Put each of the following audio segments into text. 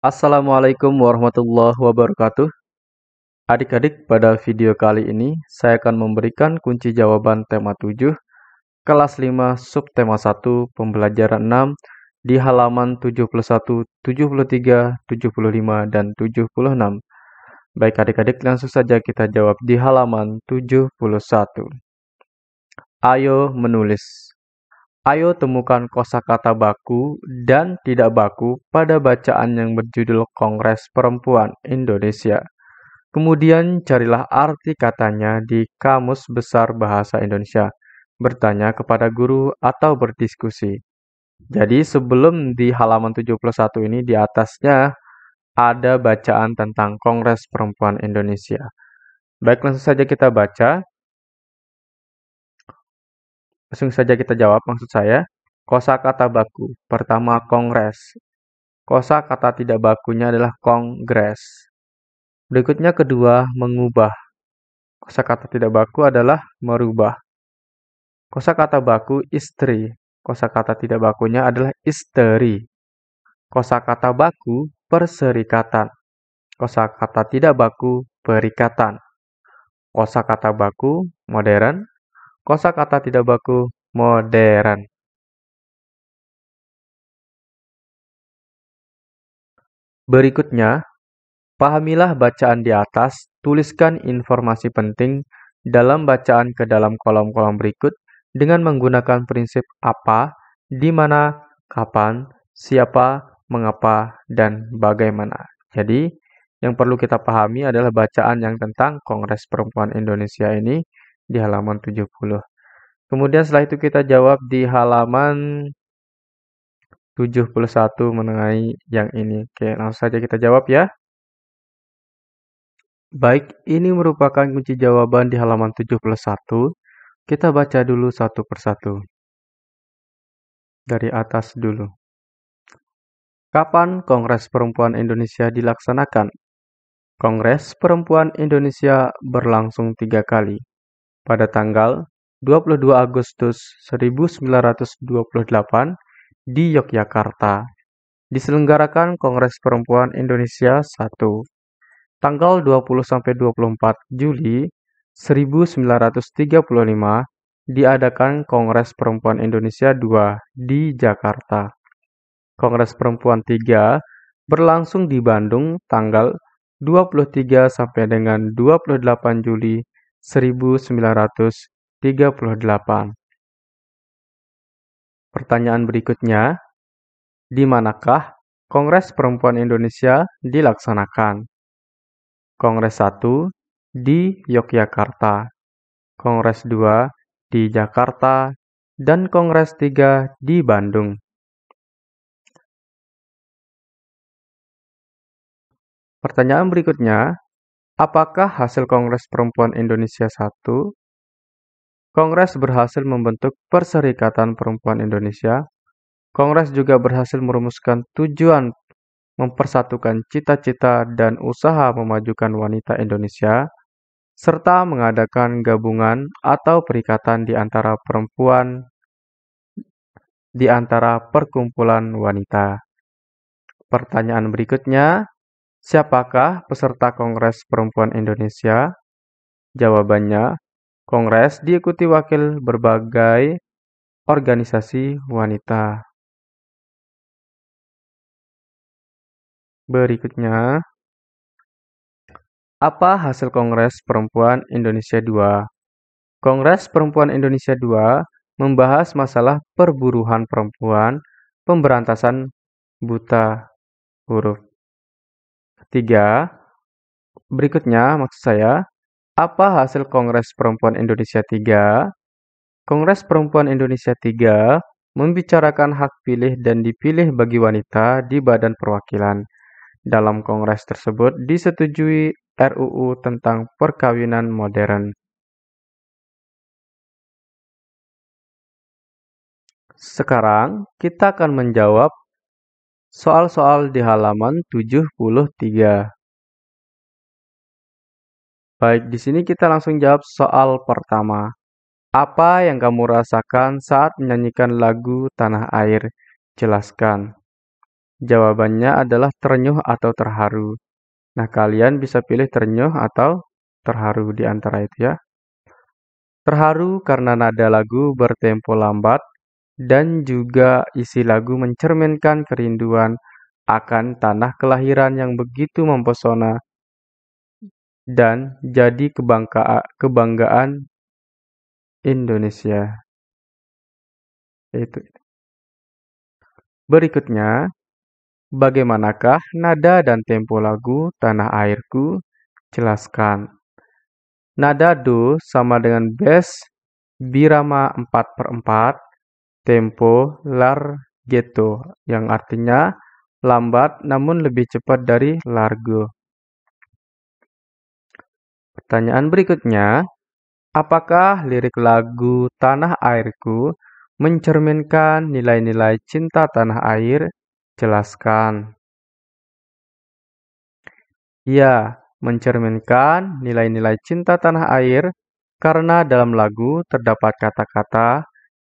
Assalamualaikum warahmatullahi wabarakatuh. Adik-adik, pada video kali ini saya akan memberikan kunci jawaban tema 7, kelas 5, subtema 1, pembelajaran 6 di halaman 71, 73, 75, dan 76. Baik adik-adik, langsung saja kita jawab di halaman 71. Ayo menulis. Ayo temukan kosakata baku dan tidak baku pada bacaan yang berjudul Kongres Perempuan Indonesia. Kemudian carilah arti katanya di Kamus Besar Bahasa Indonesia. Bertanya kepada guru atau berdiskusi. Jadi sebelum di halaman 71 ini di atasnya ada bacaan tentang Kongres Perempuan Indonesia. Baik, langsung saja kita baca. Langsung saja kita jawab, maksud saya. Kosakata baku. Pertama, kongres. Kosakata tidak bakunya adalah kongres. Berikutnya kedua, mengubah. Kosakata tidak baku adalah merubah. Kosakata baku istri. Kosakata tidak bakunya adalah isteri. Kosakata baku perserikatan. Kosakata tidak baku perikatan. Kosakata baku modern. Kosakata tidak baku modern. Berikutnya, pahamilah bacaan di atas, tuliskan informasi penting dalam bacaan ke dalam kolom-kolom berikut dengan menggunakan prinsip apa, di mana, kapan, siapa, mengapa, dan bagaimana. Jadi, yang perlu kita pahami adalah bacaan yang tentang Kongres Perempuan Indonesia ini di halaman 70. Kemudian setelah itu kita jawab di halaman 71 mengenai yang ini. Oke, langsung saja kita jawab ya. Baik, ini merupakan kunci jawaban di halaman 71. Kita baca dulu satu persatu. Dari atas dulu. Kapan Kongres Perempuan Indonesia dilaksanakan? Kongres Perempuan Indonesia berlangsung 3 kali. Pada tanggal 22 Agustus 1928 di Yogyakarta. Diselenggarakan Kongres Perempuan Indonesia 1. Tanggal 20-24 Juli 1935 diadakan Kongres Perempuan Indonesia 2 di Jakarta. Kongres Perempuan 3 berlangsung di Bandung tanggal 23 sampai dengan 28 Juli 1938. Pertanyaan berikutnya, di manakah Kongres Perempuan Indonesia dilaksanakan? Kongres 1 di Yogyakarta, Kongres 2 di Jakarta, dan Kongres 3 di Bandung. Pertanyaan berikutnya, apakah hasil Kongres Perempuan Indonesia 1? Kongres berhasil membentuk Perserikatan Perempuan Indonesia. Kongres juga berhasil merumuskan tujuan mempersatukan cita-cita dan usaha memajukan wanita Indonesia, serta mengadakan gabungan atau perikatan di antara perempuan di antara perkumpulan wanita. Pertanyaan berikutnya, siapakah peserta Kongres Perempuan Indonesia? Jawabannya, Kongres diikuti wakil berbagai organisasi wanita. Berikutnya, apa hasil Kongres Perempuan Indonesia 2? Kongres Perempuan Indonesia 2 membahas masalah perburuhan perempuan, pemberantasan buta huruf. Ketiga, berikutnya maksud saya, apa hasil Kongres Perempuan Indonesia 3? Kongres Perempuan Indonesia 3 membicarakan hak pilih dan dipilih bagi wanita di Badan Perwakilan. Dalam kongres tersebut disetujui RUU tentang perkawinan modern. Sekarang kita akan menjawab soal-soal di halaman 73. Baik, di sini kita langsung jawab soal pertama. Apa yang kamu rasakan saat menyanyikan lagu Tanah Air? Jelaskan. Jawabannya adalah ternyuh atau terharu. Nah, kalian bisa pilih ternyuh atau terharu di antara itu ya. Terharu karena nada lagu bertempo lambat dan juga isi lagu mencerminkan kerinduan akan tanah kelahiran yang begitu mempesona dan jadi kebanggaan Indonesia. Itu. Berikutnya, bagaimanakah nada dan tempo lagu Tanah Airku? Jelaskan. Nada do sama dengan bass birama 4/4, tempo larghetto yang artinya lambat namun lebih cepat dari largo. Pertanyaan berikutnya, apakah lirik lagu Tanah Airku mencerminkan nilai-nilai cinta tanah air? Jelaskan. Ya, mencerminkan nilai-nilai cinta tanah air karena dalam lagu terdapat kata-kata,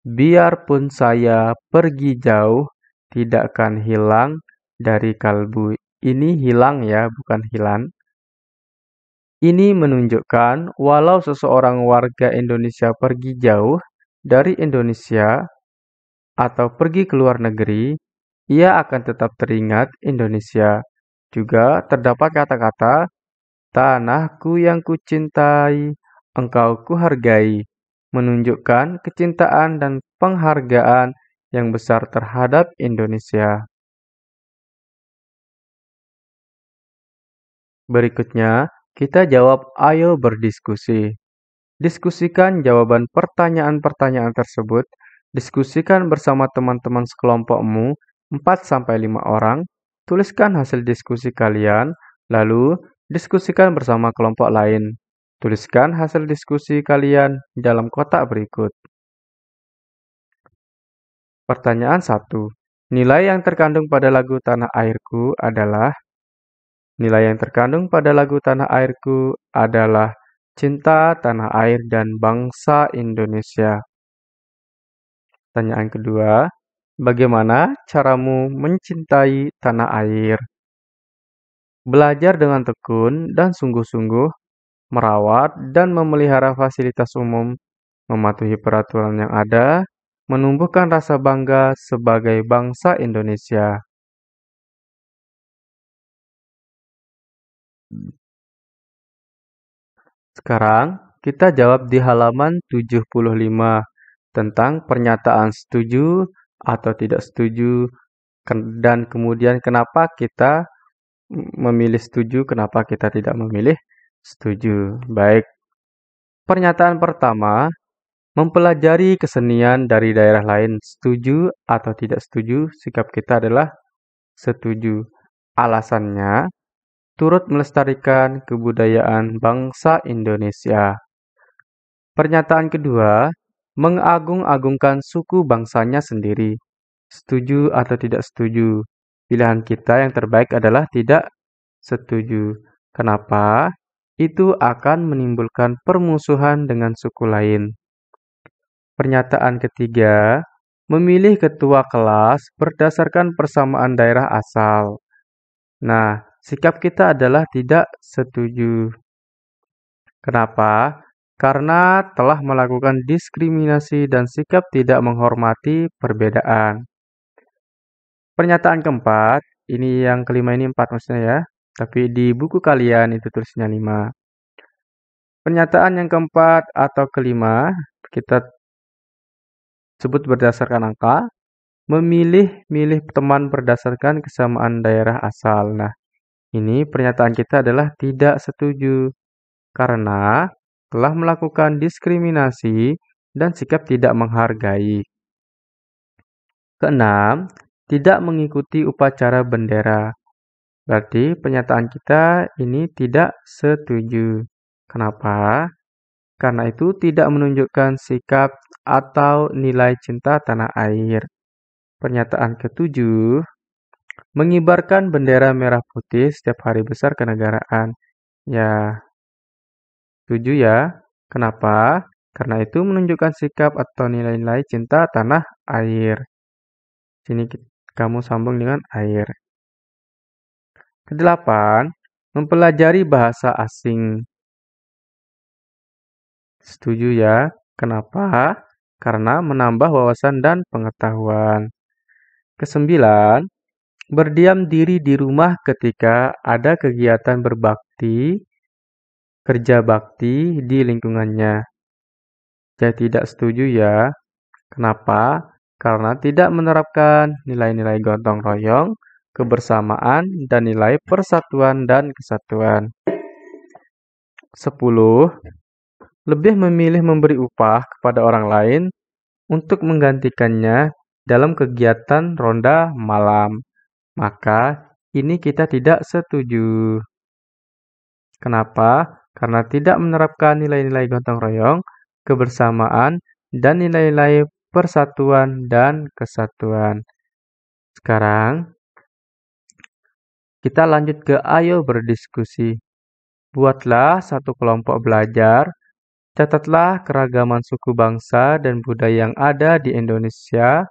biarpun saya pergi jauh, tidak akan hilang dari kalbu. Ini hilang ya, bukan hilang. Ini menunjukkan walau seseorang warga Indonesia pergi jauh dari Indonesia atau pergi ke luar negeri, ia akan tetap teringat Indonesia. Juga terdapat kata-kata, tanahku yang kucintai, engkau kuhargai, menunjukkan kecintaan dan penghargaan yang besar terhadap Indonesia. Berikutnya, kita jawab ayo berdiskusi. Diskusikan jawaban pertanyaan-pertanyaan tersebut. Diskusikan bersama teman-teman sekelompokmu 4-5 orang. Tuliskan hasil diskusi kalian, lalu diskusikan bersama kelompok lain. Tuliskan hasil diskusi kalian dalam kotak berikut. Pertanyaan 1. Nilai yang terkandung pada lagu Tanah Airku adalah Nilai yang terkandung pada lagu Tanah Airku adalah cinta tanah air dan bangsa Indonesia. Pertanyaan kedua, bagaimana caramu mencintai tanah air? Belajar dengan tekun dan sungguh-sungguh, merawat dan memelihara fasilitas umum, mematuhi peraturan yang ada, menumbuhkan rasa bangga sebagai bangsa Indonesia. Sekarang kita jawab di halaman 75 tentang pernyataan setuju atau tidak setuju dan kemudian kenapa kita memilih setuju, kenapa kita tidak memilih setuju. Baik. Pernyataan pertama, mempelajari kesenian dari daerah lain. Setuju atau tidak setuju, sikap kita adalah setuju. Alasannya, turut melestarikan kebudayaan bangsa Indonesia. Pernyataan kedua, mengagung-agungkan suku bangsanya sendiri. Setuju atau tidak setuju? Pilihan kita yang terbaik adalah tidak setuju. Kenapa? Itu akan menimbulkan permusuhan dengan suku lain. Pernyataan ketiga, memilih ketua kelas berdasarkan persamaan daerah asal. Nah, sikap kita adalah tidak setuju. Kenapa? Karena telah melakukan diskriminasi dan sikap tidak menghormati perbedaan. Pernyataan keempat, ini yang kelima ini 4 maksudnya ya, tapi di buku kalian itu tulisnya 5. Pernyataan yang keempat atau kelima, kita sebut berdasarkan angka, memilih teman berdasarkan kesamaan daerah asal. Nah, ini pernyataan kita adalah tidak setuju, karena telah melakukan diskriminasi dan sikap tidak menghargai. Keenam, tidak mengikuti upacara bendera. Berarti pernyataan kita ini tidak setuju. Kenapa? Karena itu tidak menunjukkan sikap atau nilai cinta tanah air. Pernyataan ketujuh, mengibarkan bendera merah putih setiap hari besar kenegaraan. Ya, setuju ya. Kenapa? Karena itu menunjukkan sikap atau nilai-nilai cinta tanah air. Sini kamu sambung dengan air. Kedelapan, mempelajari bahasa asing. Setuju ya? Kenapa? Karena menambah wawasan dan pengetahuan. Kesembilan, berdiam diri di rumah ketika ada kegiatan kerja bakti di lingkungannya. Saya tidak setuju ya. Kenapa? Karena tidak menerapkan nilai-nilai gotong royong, kebersamaan, dan nilai persatuan dan kesatuan. 10. Lebih memilih memberi upah kepada orang lain untuk menggantikannya dalam kegiatan ronda malam. Maka ini kita tidak setuju. Kenapa? Karena tidak menerapkan nilai-nilai gotong royong, kebersamaan, dan nilai-nilai persatuan dan kesatuan. Sekarang, kita lanjut ke ayo berdiskusi. Buatlah satu kelompok belajar, catatlah keragaman suku bangsa dan budaya yang ada di Indonesia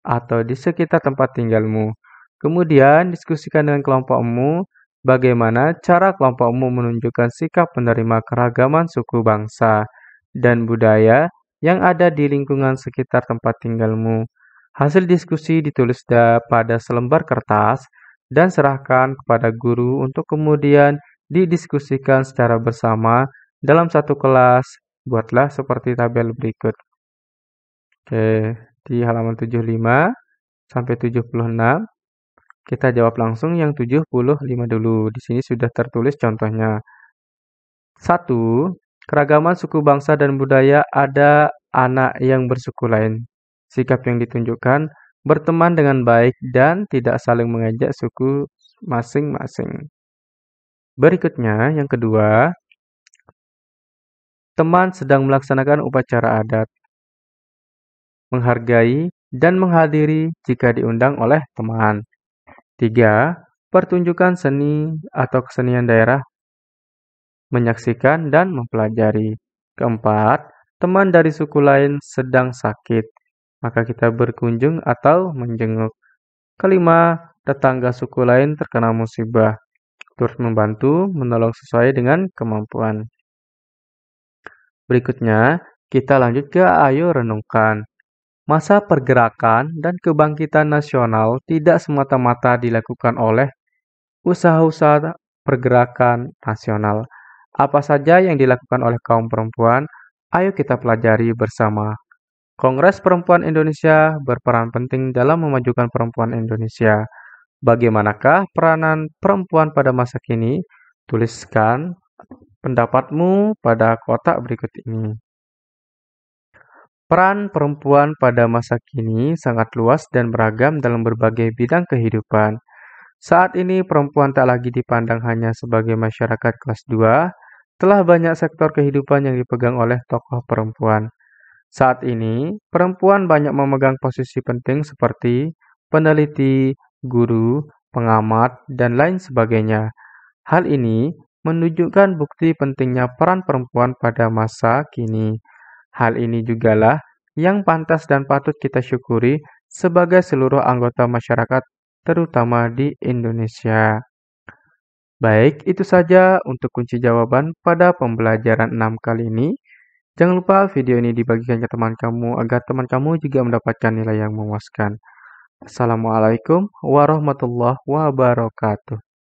atau di sekitar tempat tinggalmu. Kemudian, diskusikan dengan kelompokmu bagaimana cara kelompokmu menunjukkan sikap menerima keragaman suku bangsa dan budaya yang ada di lingkungan sekitar tempat tinggalmu. Hasil diskusi ditulis pada selembar kertas dan serahkan kepada guru untuk kemudian didiskusikan secara bersama dalam satu kelas. Buatlah seperti tabel berikut. Oke, di halaman 75 sampai 76, kita jawab langsung yang 75 dulu. Di sini sudah tertulis contohnya. 1. Keragaman suku bangsa dan budaya ada anak yang bersuku lain. Sikap yang ditunjukkan berteman dengan baik dan tidak saling mengejek suku masing-masing. Berikutnya, yang kedua, teman sedang melaksanakan upacara adat. Menghargai dan menghadiri jika diundang oleh teman. 3. Pertunjukan seni atau kesenian daerah. Menyaksikan dan mempelajari. 4. Teman dari suku lain sedang sakit, maka kita berkunjung atau menjenguk. 5. Tetangga suku lain terkena musibah, turut membantu menolong sesuai dengan kemampuan. Berikutnya, kita lanjut ke ayo renungkan. Masa pergerakan dan kebangkitan nasional tidak semata-mata dilakukan oleh usaha-usaha pergerakan nasional. Apa saja yang dilakukan oleh kaum perempuan? Ayo kita pelajari bersama. Kongres Perempuan Indonesia berperan penting dalam memajukan perempuan Indonesia. Bagaimanakah peranan perempuan pada masa kini? Tuliskan pendapatmu pada kotak berikut ini. Peran perempuan pada masa kini sangat luas dan beragam dalam berbagai bidang kehidupan. Saat ini perempuan tak lagi dipandang hanya sebagai masyarakat kelas 2, telah banyak sektor kehidupan yang dipegang oleh tokoh perempuan. Saat ini, perempuan banyak memegang posisi penting seperti peneliti, guru, pengamat, dan lain sebagainya. Hal ini menunjukkan bukti pentingnya peran perempuan pada masa kini. Hal ini jugalah yang pantas dan patut kita syukuri sebagai seluruh anggota masyarakat, terutama di Indonesia. Baik, itu saja untuk kunci jawaban pada pembelajaran 6 kali ini. Jangan lupa video ini dibagikan ke teman kamu agar teman kamu juga mendapatkan nilai yang memuaskan. Assalamualaikum warahmatullahi wabarakatuh.